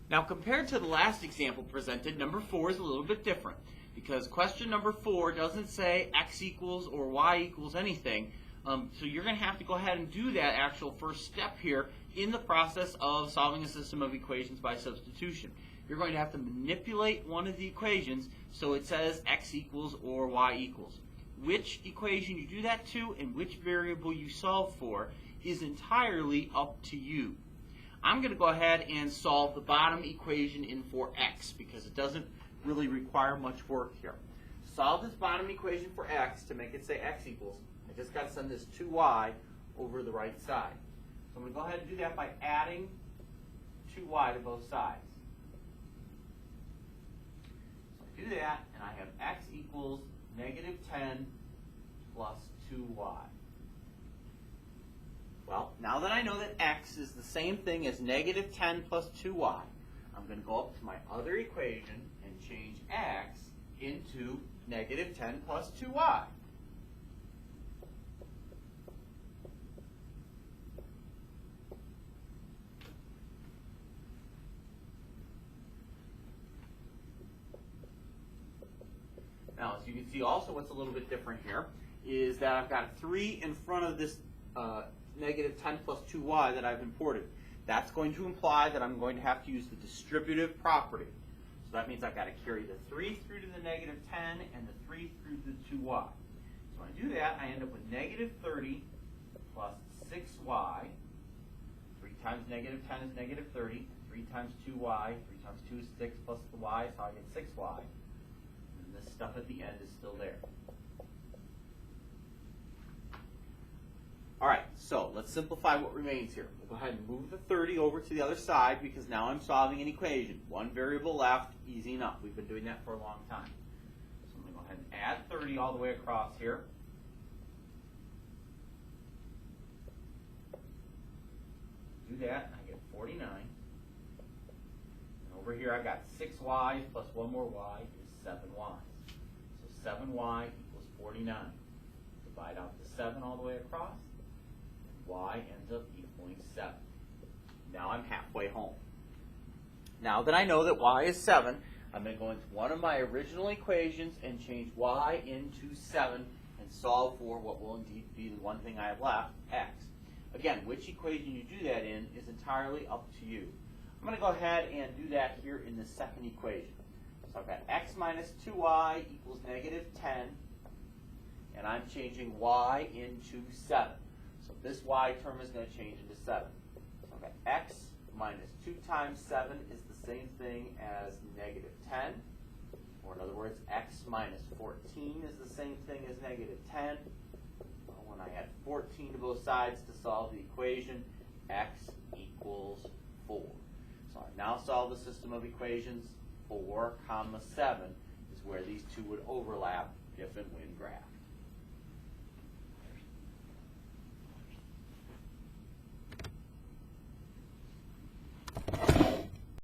Now, compared to the last example presented, number 4 is a little bit different because question number 4 doesn't say x equals or y equals anything. So you're going to have to go ahead and do that actual first step here in the process of solving a system of equations by substitution. You're going to have to manipulate one of the equations so it says x equals or y equals. Which equation you do that to and which variable you solve for is entirely up to you. I'm going to go ahead and solve the bottom equation in for x because it doesn't really require much work here. To solve this bottom equation for x, to make it say x equals, I just got to send this 2y over the right side. So I'm going to go ahead and do that by adding 2y to both sides. So I do that, and I have x equals negative 10 plus 2y. Well, now that I know that x is the same thing as negative 10 plus 2y, I'm going to go up to my other equation and change x into negative 10 plus 2y. Now, as you can see also what's a little bit different here is that I've got a 3 in front of this negative 10 plus 2y that I've imported. That's going to imply that I'm going to have to use the distributive property. So that means I've got to carry the 3 through to the negative 10 and the 3 through to the 2y. So when I do that, I end up with negative 30 plus 6y. 3 times negative 10 is negative 30. 3 times 2y, 3 times 2 is 6 plus the y, so I get 6y. And this stuff at the end is still there. All right, so let's simplify what remains here. We'll go ahead and move the 30 over to the other side because now I'm solving an equation. One variable left, easy enough. We've been doing that for a long time. So I'm going to go ahead and add 30 all the way across here. Do that, and I get 49. And over here I've got 6y plus one more y is 7y. So 7y equals 49. Divide out the 7 all the way across. Y ends up equaling 7. Now I'm halfway home. Now that I know that y is 7, I'm going to go into one of my original equations and change y into 7 and solve for what will indeed be the one thing I have left, x. Again, which equation you do that in is entirely up to you. I'm going to go ahead and do that here in the second equation. So I've got x minus 2y equals negative 10, and I'm changing y into 7. So this y term is going to change into 7. So I've got x minus 2 times 7 is the same thing as negative 10. Or in other words, x minus 14 is the same thing as negative 10. Well, when I add 14 to both sides to solve the equation, x equals 4. So I've now solved the system of equations. 4, 7 is where these two would overlap if and when graphed.